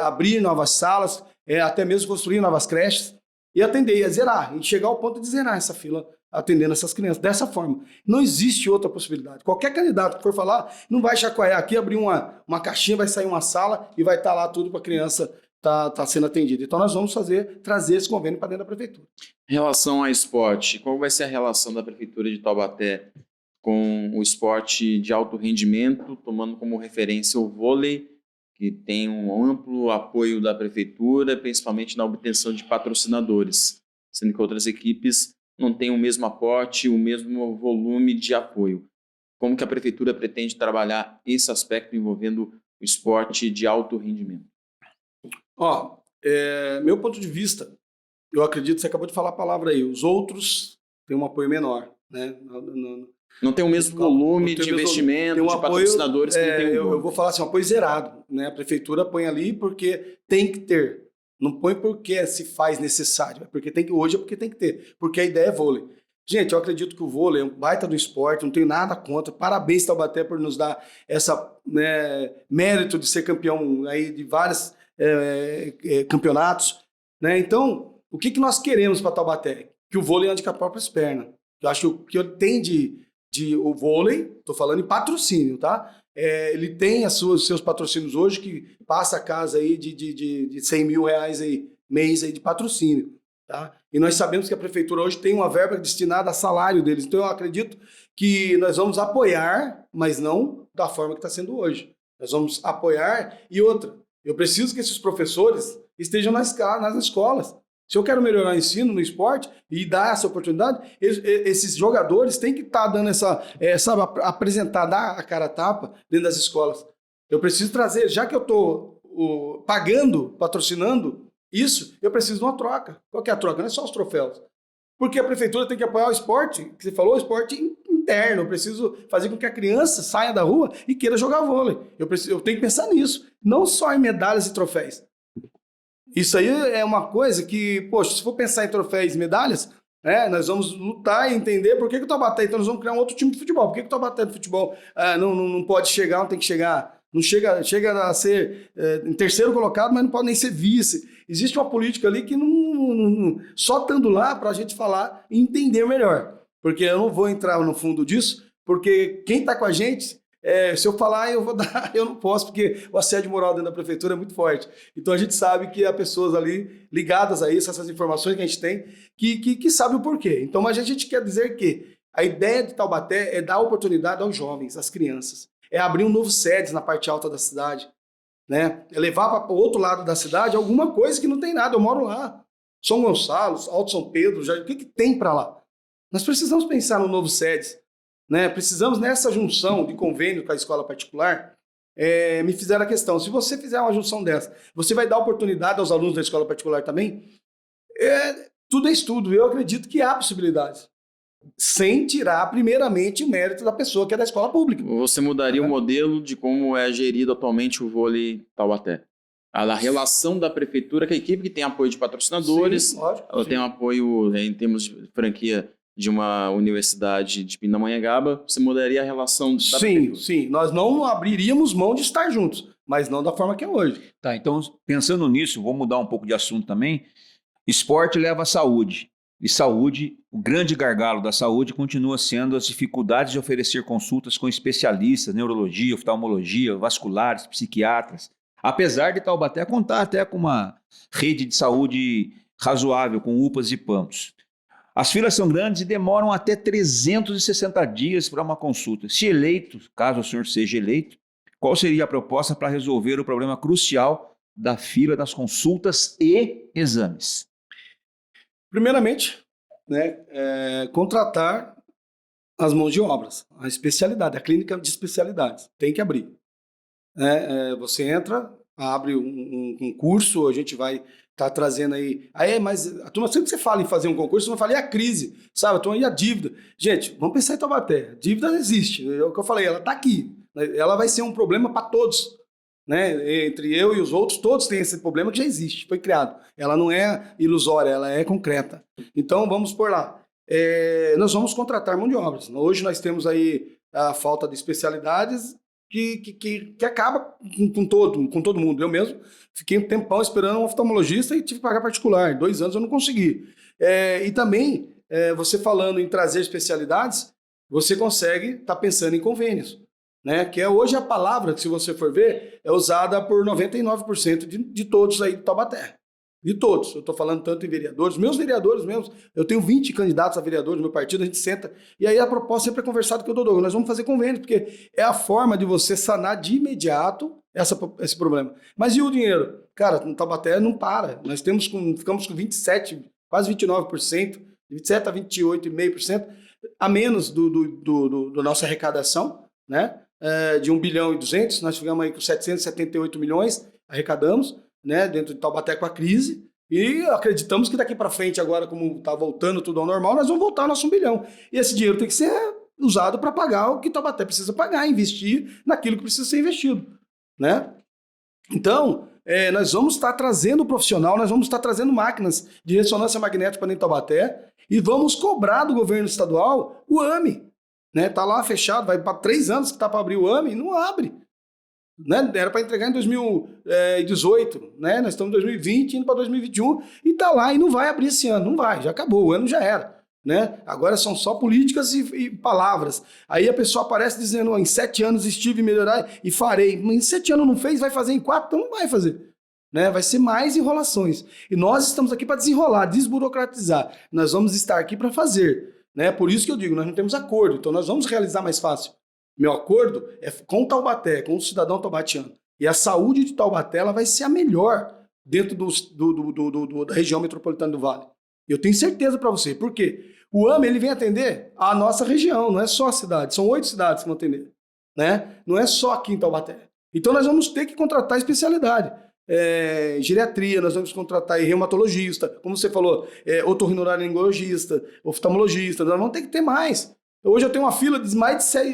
abrir novas salas, até mesmo construir novas creches e atender, a zerar, e chegar ao ponto de zerar essa fila atendendo essas crianças. Dessa forma, não existe outra possibilidade. Qualquer candidato que for falar, não vai chacoalhar aqui, abrir uma caixinha, vai sair uma sala e vai estar lá tudo para a criança tá sendo atendida. Então nós vamos trazer esse convênio para dentro da prefeitura. Em relação ao esporte, qual vai ser a relação da prefeitura de Taubaté com o esporte de alto rendimento, tomando como referência o vôlei, que tem um amplo apoio da prefeitura, principalmente na obtenção de patrocinadores, sendo que outras equipes não têm o mesmo aporte, o mesmo volume de apoio. Como que a prefeitura pretende trabalhar esse aspecto envolvendo o esporte de alto rendimento? Meu ponto de vista, eu acredito, você acabou de falar a palavra aí, os outros têm um apoio menor, né? Não tem o mesmo volume de investimento, de patrocinadores que tem o eu vou falar assim, um apoio zerado, né? A prefeitura põe ali porque tem que ter. Não põe porque se faz necessário, porque hoje é porque tem que ter, porque a ideia é vôlei. Gente, eu acredito que o vôlei é um baita do esporte, não tenho nada contra. Parabéns, Taubaté, por nos dar essa mérito de ser campeão aí de vários campeonatos, né? Então, o que nós queremos para Taubaté? Que o vôlei ande com as próprias pernas. Eu acho que ele tem o vôlei, estou falando em patrocínio, tá? Ele tem os seus patrocínios hoje, que passa a casa aí de 100 mil reais aí, mês aí de patrocínio, tá? E nós sabemos que a prefeitura hoje tem uma verba destinada a salário deles. Então eu acredito que nós vamos apoiar, mas não da forma que está sendo hoje. Nós vamos apoiar. E outra, eu preciso que esses professores estejam nas escolas. Se eu quero melhorar o ensino no esporte e dar essa oportunidade, esses jogadores têm que estar dando apresentar, dar a cara a tapa dentro das escolas. Eu preciso trazer, já que eu estou pagando, patrocinando isso, eu preciso de uma troca. Qual que é a troca? Não é só os troféus. Porque a prefeitura tem que apoiar o esporte, que você falou, o esporte interno. Eu preciso fazer com que a criança saia da rua e queira jogar vôlei. Eu tenho que pensar nisso, não só em medalhas e troféus. Isso aí é uma coisa que, poxa, se for pensar em troféus e medalhas, nós vamos lutar e entender por que o Taubaté, então nós vamos criar um outro time de futebol. Por que o Taubaté de futebol não pode chegar, não tem que chegar, não chega a ser em terceiro colocado, mas não pode nem ser vice. Existe uma política ali que só estando lá para a gente falar e entender melhor. Porque eu não vou entrar no fundo disso, porque quem está com a gente... se eu falar, eu vou dar, eu não posso, porque o assédio moral dentro da prefeitura é muito forte. Então a gente sabe que há pessoas ali ligadas a isso, essas informações que a gente tem, que sabem o porquê. Então, mas a gente quer dizer que a ideia de Taubaté é dar oportunidade aos jovens, às crianças. É abrir um novo SEDES na parte alta da cidade, né? É levar para o outro lado da cidade alguma coisa que não tem nada. Eu moro lá. São Gonçalo, Alto São Pedro, o que tem para lá? Nós precisamos pensar no novo SEDES. Né? Precisamos, nessa junção de convênio com a escola particular, me fizeram a questão, se você fizer uma junção dessa, você vai dar oportunidade aos alunos da escola particular também? Tudo é estudo, eu acredito que há possibilidades, sem tirar, primeiramente, o mérito da pessoa que é da escola pública. Você mudaria o modelo de como é gerido atualmente o vôlei Taubaté? A relação da prefeitura com a equipe, que tem apoio de patrocinadores, sim, lógico, ela tem um apoio em termos de franquia de uma universidade de Pindamonhangaba, você mudaria a relação da prefeitura? Sim. Nós não abriríamos mão de estar juntos, mas não da forma que é hoje. Tá, então, pensando nisso, vou mudar um pouco de assunto também. Esporte leva à saúde. E saúde, o grande gargalo da saúde continua sendo as dificuldades de oferecer consultas com especialistas, neurologia, oftalmologia, vasculares, psiquiatras. Apesar de Taubaté contar até com uma rede de saúde razoável, com UPAs e PAMPs. As filas são grandes e demoram até 360 dias para uma consulta. Se eleito, caso o senhor seja eleito, qual seria a proposta para resolver o problema crucial da fila das consultas e exames? Primeiramente, contratar as mãos de obras, a especialidade, a clínica de especialidades, tem que abrir. Você entra, abre um curso, a gente vai estar trazendo aí. Mas a turma, sempre que você fala em fazer um concurso, não fala, e a crise, sabe? E a dívida. Gente, vamos pensar em Taubaté. A dívida existe, é o que eu falei, ela está aqui. Ela vai ser um problema para todos. né? Entre eu e os outros, todos têm esse problema que já existe, foi criado. Ela não é ilusória, ela é concreta. Então, vamos por lá. Nós vamos contratar mão de obras. Hoje nós temos aí a falta de especialidades que acaba com todo mundo. Eu mesmo fiquei um tempão esperando um oftalmologista e tive que pagar particular. 2 anos eu não consegui. E também, você falando em trazer especialidades, você consegue estar pensando em convênios, né? Que hoje a palavra, que se você for ver, é usada por 99% de todos aí de Taubaté. De todos. Eu estou falando tanto em vereadores, meus vereadores mesmo. Eu tenho 20 candidatos a vereadores do meu partido, a gente senta. E aí a proposta sempre é conversada com o Dodô. Nós vamos fazer convênio, porque é a forma de você sanar de imediato esse problema. Mas e o dinheiro? Cara, no Taubaté não para. Nós ficamos com 27%, quase 29%, de 27% a 28,5% a menos da nossa arrecadação, né? De 1 bilhão e 200, nós ficamos aí com 778 milhões, arrecadamos, né, dentro de Taubaté com a crise, e acreditamos que daqui para frente, agora como está voltando tudo ao normal, nós vamos voltar ao nosso 1 bilhão. E esse dinheiro tem que ser usado para pagar o que Taubaté precisa pagar, investir naquilo que precisa ser investido, né? Então, nós vamos estar trazendo profissional, nós vamos estar trazendo máquinas de ressonância magnética para dentro de Taubaté e vamos cobrar do governo estadual o AME, né? Tá lá fechado, vai para 3 anos que está para abrir o AME e não abre. Né? Era para entregar em 2018, né? Nós estamos em 2020, indo para 2021, e está lá e não vai abrir esse ano, não vai, já acabou, o ano já era. Né? Agora são só políticas e palavras. Aí a pessoa aparece dizendo, em 7 anos estive melhorar e farei. Em 7 anos não fez, vai fazer em 4, então não vai fazer. Né? Vai ser mais enrolações. E nós estamos aqui para desenrolar, desburocratizar. Nós vamos estar aqui para fazer. Né? Por isso que eu digo, nós não temos acordo, então nós vamos realizar mais fácil. Meu acordo é com Taubaté, com o cidadão taubatiano. E a saúde de Taubaté ela vai ser a melhor dentro da região metropolitana do Vale. Eu tenho certeza para você. Por quê? O AME ele vem atender a nossa região, não é só a cidade. São 8 cidades que vão atender. Né? Não é só aqui em Taubaté. Então nós vamos ter que contratar especialidade. Geriatria, nós vamos contratar reumatologista, como você falou, otorrinolaringologista, oftalmologista, nós vamos ter que ter mais. Hoje eu tenho uma fila de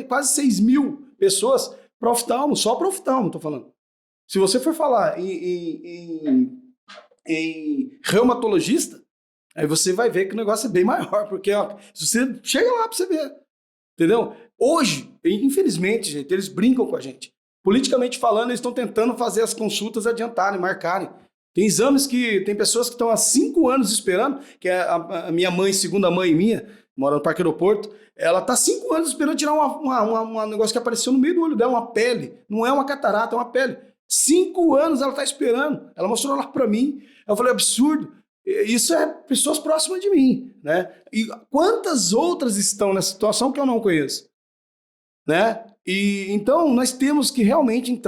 quase 6 mil pessoas para oftalmo, só para oftalmo, estou falando. Se você for falar em reumatologista, aí você vai ver que o negócio é bem maior, porque se você chega lá para você ver, entendeu? Hoje, infelizmente, gente, eles brincam com a gente. Politicamente falando, eles estão tentando fazer as consultas adiantarem, marcarem. Tem exames tem pessoas que estão há 5 anos esperando, que é a minha mãe, segunda mãe minha, mora no Parque Aeroporto, ela está 5 anos esperando tirar um negócio que apareceu no meio do olho dela, uma pele. Não é uma catarata, é uma pele. 5 anos ela está esperando. Ela mostrou lá para mim. Eu falei, absurdo. Isso é pessoas próximas de mim, né? E quantas outras estão nessa situação que eu não conheço, né? E então nós temos que realmente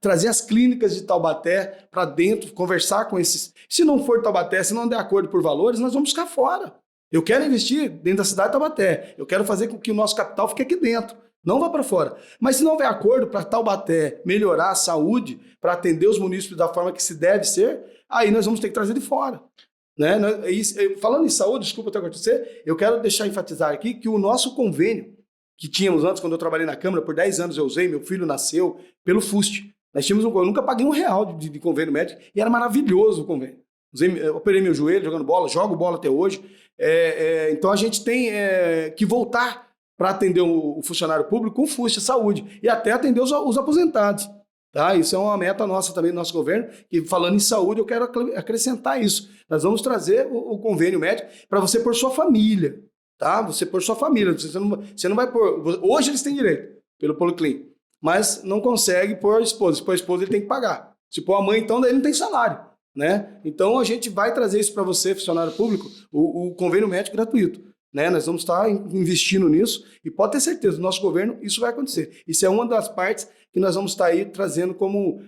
trazer as clínicas de Taubaté para dentro, conversar com esses. Se não for Taubaté, se não der acordo por valores, nós vamos ficar fora. Eu quero investir dentro da cidade de Taubaté. Eu quero fazer com que o nosso capital fique aqui dentro. Não vá para fora. Mas se não houver acordo para Taubaté melhorar a saúde, para atender os munícipes da forma que se deve ser, aí nós vamos ter que trazer de fora. Né? Falando em saúde, desculpa até acontecer, eu quero deixar enfatizar aqui que o nosso convênio, que tínhamos antes, quando eu trabalhei na Câmara, por 10 anos eu usei, meu filho nasceu pelo FUST. Nós tínhamos eu nunca paguei R$1 de convênio médico e era maravilhoso o convênio. Eu operei meu joelho jogando bola, jogo bola até hoje. Então a gente tem que voltar para atender o funcionário público com FUST, saúde, e até atender os aposentados. Tá? Isso é uma meta nossa também do nosso governo, que falando em saúde eu quero acrescentar isso. Nós vamos trazer o convênio médico para você por sua família. Tá? Você por sua família. Você não vai pôr. Hoje eles têm direito, pelo Policlin, mas não consegue pôr a esposa. Se pôr a esposa, ele tem que pagar. Se pôr a mãe, então, daí ele não tem salário. Né? Então a gente vai trazer isso para você, funcionário público, o convênio médico gratuito. Né? Nós vamos estar investindo nisso e pode ter certeza, no nosso governo isso vai acontecer. Isso é uma das partes que nós vamos estar aí trazendo como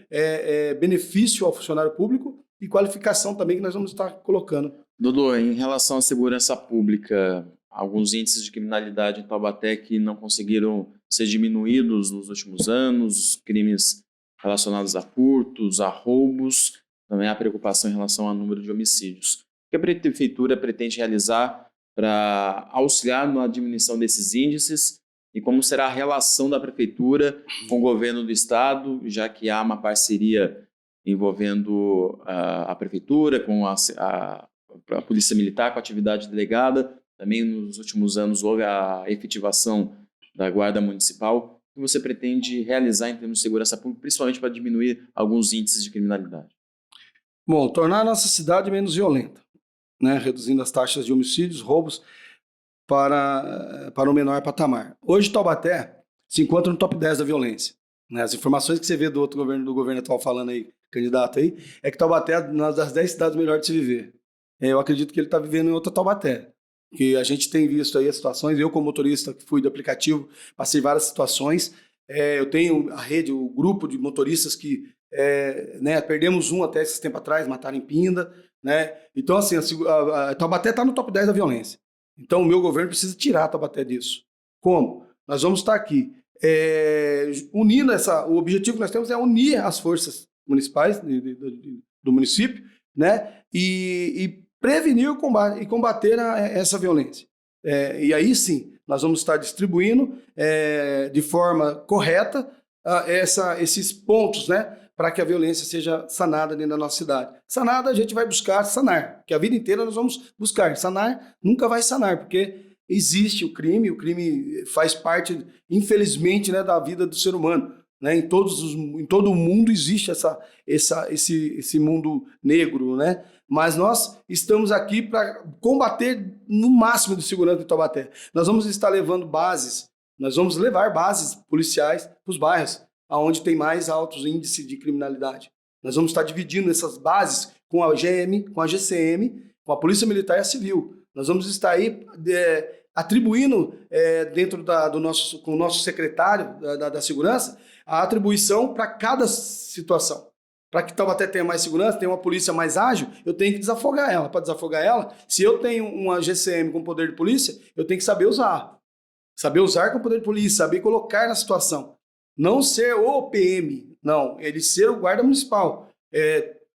benefício ao funcionário público e qualificação também que nós vamos estar colocando. Dodô, em relação à segurança pública, alguns índices de criminalidade em Taubaté que não conseguiram ser diminuídos nos últimos anos, crimes relacionados a furtos, a roubos, também há preocupação em relação ao número de homicídios. O que a prefeitura pretende realizar para auxiliar na diminuição desses índices e como será a relação da prefeitura com o governo do estado, já que há uma parceria envolvendo a prefeitura, com a polícia militar, com a atividade delegada. Também nos últimos anos houve a efetivação da guarda municipal. O que você pretende realizar em termos de segurança pública, principalmente para diminuir alguns índices de criminalidade? Bom, tornar a nossa cidade menos violenta, né? Reduzindo as taxas de homicídios, roubos para o menor patamar. Hoje, Taubaté se encontra no top 10 da violência, né? As informações que você vê do governo atual falando aí, candidato aí, é que Taubaté é uma das 10 cidades melhores de se viver. Eu acredito que ele está vivendo em outra Taubaté. Que a gente tem visto aí as situações, eu como motorista que fui do aplicativo, passei várias situações, eu tenho a rede, o grupo de motoristas que, né, perdemos um até esses tempos atrás, mataram em Pinda, né, então assim, a Taubaté está no top 10 da violência, então o meu governo precisa tirar a Taubaté disso. Como? Nós vamos estar aqui unindo o objetivo que nós temos é unir as forças municipais do município, né, e prevenir e combater essa violência. E aí sim, nós vamos estar distribuindo de forma correta esses pontos, né, para que a violência seja sanada dentro da nossa cidade. Sanada a gente vai buscar sanar, porque a vida inteira nós vamos buscar. Sanar nunca vai sanar, porque existe o crime faz parte, infelizmente, né, da vida do ser humano. Né? Em todo o mundo existe esse mundo negro, né? Mas nós estamos aqui para combater no máximo de segurança de Taubaté. Nós vamos estar levando nós vamos levar bases policiais para os bairros, onde tem mais altos índices de criminalidade. Nós vamos estar dividindo essas bases com a GM, com a GCM, com a Polícia Militar e a Civil. Nós vamos estar aí atribuindo, dentro com o nosso secretário da Segurança, a atribuição para cada situação. Para que Taubaté tenha mais segurança, tenha uma polícia mais ágil, eu tenho que desafogar ela. Para desafogar ela, se eu tenho uma GCM com poder de polícia, eu tenho que saber usar. Saber usar com poder de polícia, saber colocar na situação. Não ser o PM, não. Ele ser o guarda municipal.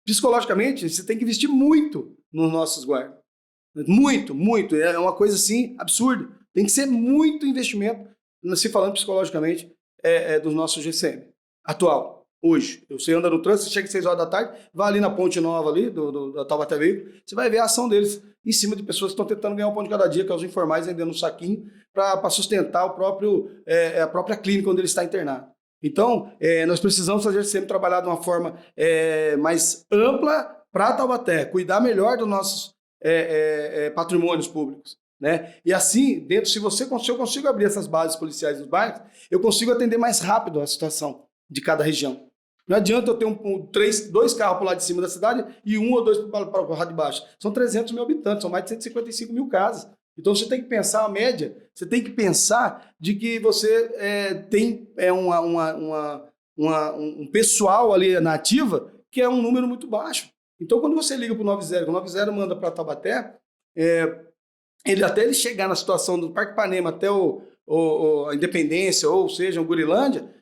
Psicologicamente, você tem que investir muito nos nossos guardas. Muito, muito. É uma coisa assim absurda. Tem que ser muito investimento, se falando psicologicamente, dos nossos GCM. Atual. Hoje, você anda no trânsito, chega às 6 horas da tarde, vai ali na Ponte Nova, ali, da Taubaté Veículo, você vai ver a ação deles em cima de pessoas que estão tentando ganhar um pão de cada dia, que é os informais vendendo um saquinho para sustentar a própria clínica onde ele está internado. Então, nós precisamos fazer sempre trabalhar de uma forma mais ampla para Taubaté, cuidar melhor dos nossos patrimônios públicos. Né? E assim, se eu consigo abrir essas bases policiais nos bairros, eu consigo atender mais rápido a situação de cada região. Não adianta eu ter 2 carros para o lado de cima da cidade e 1 ou 2 para o lado de baixo. São 300 mil habitantes, são mais de 155 mil casas. Então você tem que pensar a média, você tem que pensar de que você tem um pessoal ali na ativa que é um número muito baixo. Então quando você liga para o 90, o 90 manda para Taubaté, até ele chegar na situação do Parque Ipanema até a Independência, ou seja, o Gurilândia,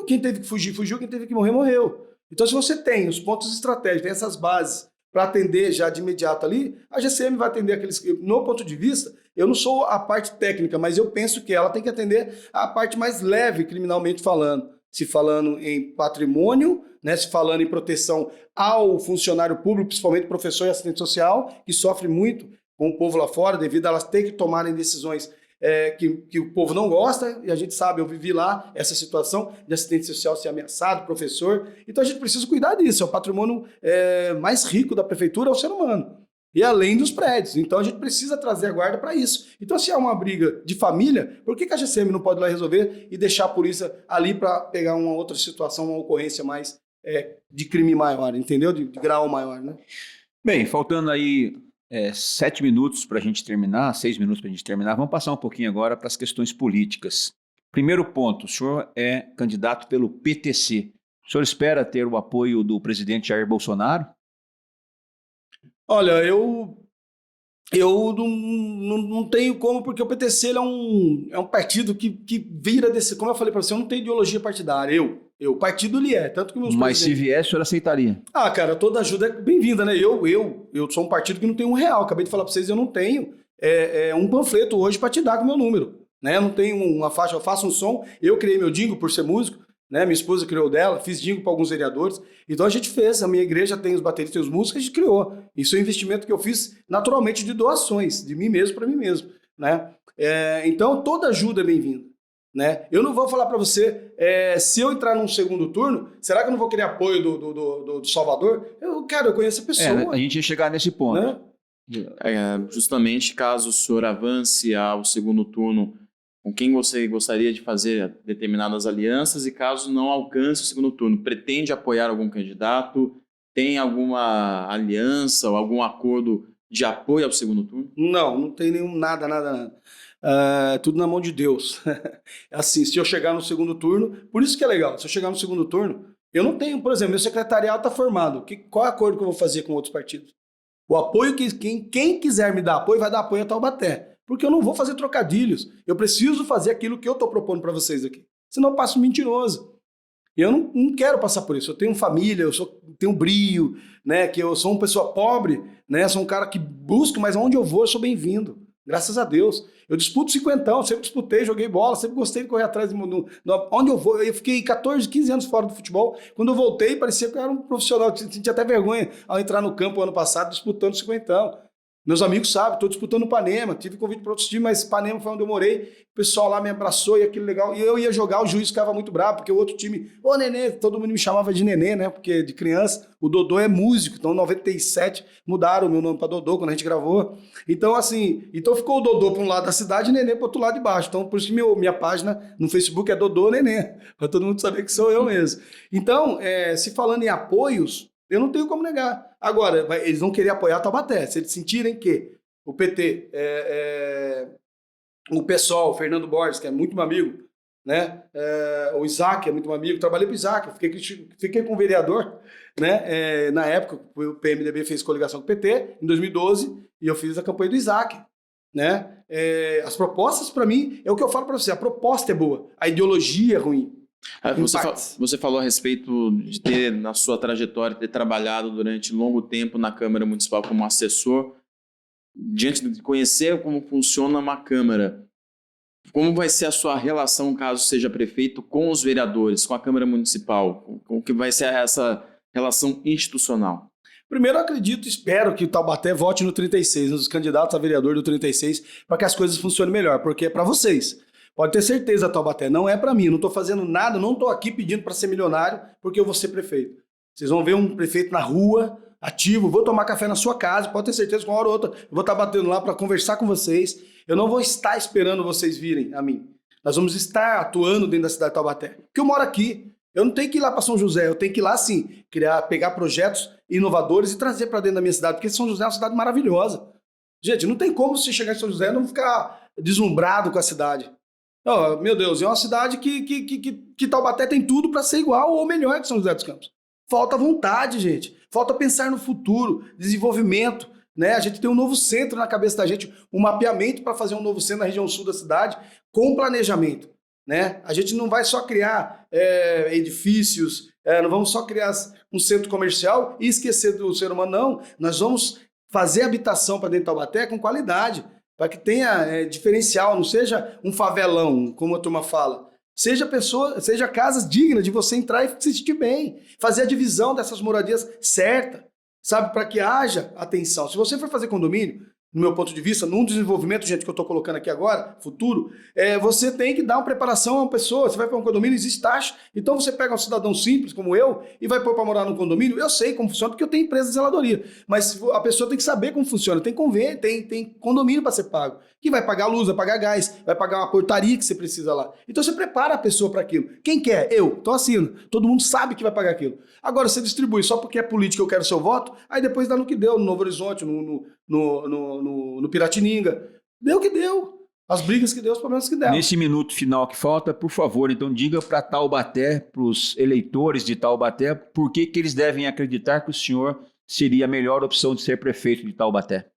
quem teve que fugir, fugiu, quem teve que morrer, morreu. Então, se você tem os pontos estratégicos, tem essas bases para atender já de imediato ali, a GCM vai atender aqueles... No ponto de vista, eu não sou a parte técnica, mas eu penso que ela tem que atender a parte mais leve, criminalmente falando. Se falando em patrimônio, né, se falando em proteção ao funcionário público, principalmente professor e assistente social, que sofre muito com o povo lá fora, devido a elas terem que tomarem decisões que o povo não gosta, e a gente sabe, eu vivi lá essa situação de assistente social ser ameaçado, professor, então a gente precisa cuidar disso, é o patrimônio mais rico da prefeitura, é o ser humano, e além dos prédios, então a gente precisa trazer a guarda para isso. Então se há uma briga de família, por que a GCM não pode ir lá resolver e deixar a polícia ali para pegar uma outra situação, uma ocorrência mais de crime maior, entendeu? De grau maior, né? Bem, faltando aí 7 minutos para a gente terminar, 6 minutos para a gente terminar, vamos passar um pouquinho agora para as questões políticas. Primeiro ponto, o senhor é candidato pelo PTC. O senhor espera ter o apoio do presidente Jair Bolsonaro? Olha, eu não tenho como, porque o PTC ele é um partido que vira desse... Como eu falei para você, eu não tenho ideologia partidária, o partido ele tanto que meus Mas se viesse, o senhor aceitaria? Cara, toda ajuda é bem-vinda, né? Eu sou um partido que não tem R$1, acabei de falar para vocês, eu não tenho um panfleto hoje para te dar com o meu número. né? Eu não tenho uma faixa, eu faço um som, eu criei meu jingle por ser músico, né? Minha esposa criou o dela, fiz jingle para alguns vereadores. Então a gente fez, a minha igreja tem os bateristas e os músicos, a gente criou. Isso é um investimento que eu fiz naturalmente de doações, de mim mesmo para mim mesmo, né? Então toda ajuda é bem-vinda, né? Eu não vou falar para você, se eu entrar num segundo turno, será que eu não vou querer apoio do Salvador? Eu conheço a pessoa. A gente ia chegar nesse ponto. Né? Justamente caso o senhor avance ao segundo turno, com quem você gostaria de fazer determinadas alianças, e caso não alcance o segundo turno, pretende apoiar algum candidato? Tem alguma aliança ou algum acordo de apoio ao segundo turno? Não tem nenhum nada. Tudo na mão de Deus. Assim, se eu chegar no segundo turno, por isso que é legal, se eu chegar no segundo turno, eu não tenho, por exemplo, meu secretariado está formado. Qual é o acordo que eu vou fazer com outros partidos? O apoio que quem quiser me dar apoio, vai dar apoio a Taubaté. Porque eu não vou fazer trocadilhos. Eu preciso fazer aquilo que eu estou propondo para vocês aqui. Senão eu passo mentiroso. E eu não quero passar por isso. Eu tenho família, tenho brio, né? Que eu sou uma pessoa pobre, né? Sou um cara que busca, mas onde eu vou, eu sou bem-vindo. Graças a Deus. Eu disputo cinquentão, sempre disputei, joguei bola, sempre gostei de correr atrás. Onde eu vou, eu fiquei 14, 15 anos fora do futebol. Quando eu voltei, parecia que eu era um profissional. Sentia até vergonha ao entrar no campo ano passado, disputando cinquentão. Meus amigos sabem, estou disputando Ipanema, tive convite para outros times, mas Ipanema foi onde eu morei, o pessoal lá me abraçou e aquilo legal. E eu ia jogar, o juiz ficava muito bravo, porque o outro time, ô Nenê, todo mundo me chamava de Nenê, né? Porque de criança, o Dodô é músico, então em 97 mudaram o meu nome para Dodô quando a gente gravou. Então, assim, ficou o Dodô para um lado da cidade e Nenê para outro lado de baixo. Então, por isso que minha página no Facebook é Dodô Nenê, para todo mundo saber que sou eu mesmo. Então, se falando em apoios, eu não tenho como negar. Agora, eles vão querer apoiar Taubaté. Se eles sentirem que o PT, o PSOL, o Fernando Borges, que é muito meu amigo, né? O Isaac é muito meu amigo, trabalhei com o Isaac, fiquei com o vereador, né? Na época, o PMDB fez coligação com o PT, em 2012, e eu fiz a campanha do Isaac. Né? As propostas, para mim, é o que eu falo para você, a proposta é boa, a ideologia é ruim. Você falou a respeito de ter, na sua trajetória, ter trabalhado durante longo tempo na Câmara Municipal como assessor. Diante de conhecer como funciona uma Câmara, como vai ser a sua relação, caso seja prefeito, com os vereadores, com a Câmara Municipal? Como que vai ser essa relação institucional? Primeiro, eu acredito, espero que o Taubaté vote no 36, nos candidatos a vereador do 36, para que as coisas funcionem melhor, porque é para vocês. Pode ter certeza, Taubaté, não é para mim, eu não estou fazendo nada, não estou aqui pedindo para ser milionário, porque eu vou ser prefeito. Vocês vão ver um prefeito na rua, ativo, vou tomar café na sua casa, pode ter certeza que uma hora ou outra eu vou estar batendo lá para conversar com vocês. Eu não vou estar esperando vocês virem a mim. Nós vamos estar atuando dentro da cidade de Taubaté, porque eu moro aqui. Eu não tenho que ir lá para São José, eu tenho que ir lá sim, pegar projetos inovadores e trazer para dentro da minha cidade, porque São José é uma cidade maravilhosa. Gente, não tem como você chegar em São José e não ficar deslumbrado com a cidade. Oh, meu Deus, é uma cidade que Taubaté tem tudo para ser igual ou melhor que São José dos Campos. Falta vontade, gente. Falta pensar no futuro, desenvolvimento. Né? A gente tem um novo centro na cabeça da gente, um mapeamento para fazer um novo centro na região sul da cidade, com planejamento. Né? A gente não vai só criar edifícios, não vamos só criar um centro comercial e esquecer do ser humano, não. Nós vamos fazer habitação para dentro de Taubaté com qualidade, para que tenha diferencial, não seja um favelão, como a turma fala. Seja casas dignas de você entrar e se sentir bem. Fazer a divisão dessas moradias certa, sabe? Para que haja atenção. Se você for fazer condomínio, no meu ponto de vista, num desenvolvimento, gente, que eu estou colocando aqui agora, futuro, você tem que dar uma preparação a uma pessoa. Você vai para um condomínio, existe taxa. Então você pega um cidadão simples como eu e vai pôr para morar num condomínio. Eu sei como funciona, porque eu tenho empresa de zeladoria. Mas a pessoa tem que saber como funciona. Tem convênio, tem condomínio para ser pago. Que vai pagar luz, vai pagar gás, vai pagar uma portaria que você precisa lá. Então você prepara a pessoa para aquilo. Quem quer? Eu. Então assino. Todo mundo sabe que vai pagar aquilo. Agora você distribui só porque é política, eu quero seu voto, aí depois dá no que deu, no Novo Horizonte, no Piratininga. Deu o que deu. As brigas que deu, os problemas que deram. Nesse minuto final que falta, por favor, então diga para Taubaté, para os eleitores de Taubaté, por que eles devem acreditar que o senhor seria a melhor opção de ser prefeito de Taubaté.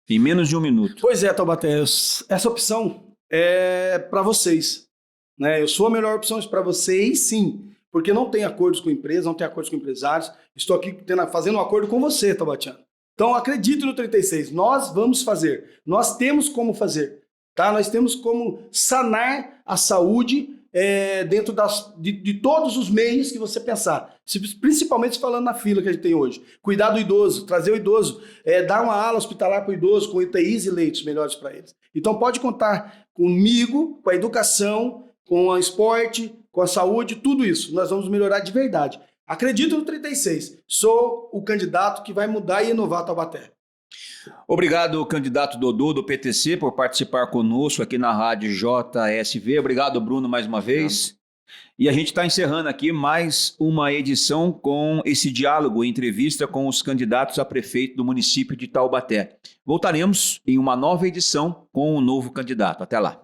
Em menos de um minuto. Pois é, Taubaté, essa opção é para vocês. Né? Eu sou a melhor opção para vocês, sim. Porque não tem acordos com empresas, não tem acordos com empresários. Estou aqui fazendo um acordo com você, Taubatiano. Então, acredite no 36. Nós vamos fazer. Nós temos como fazer. tá? Nós temos como sanar a saúde dentro de todos os meios que você pensar. Principalmente falando na fila que a gente tem hoje. Cuidar do idoso, trazer o idoso, dar uma ala hospitalar para o idoso com UTIs e leitos melhores para eles. Então pode contar comigo, com a educação, com o esporte, com a saúde, tudo isso. Nós vamos melhorar de verdade. Acredito no 36. Sou o candidato que vai mudar e inovar Taubaté. Obrigado, candidato Dodô do PTC, por participar conosco aqui na Rádio JSV. Obrigado, Bruno, mais uma vez. E a gente está encerrando aqui mais uma edição com esse diálogo, entrevista com os candidatos a prefeito do município de Taubaté. Voltaremos em uma nova edição com um novo candidato. Até lá.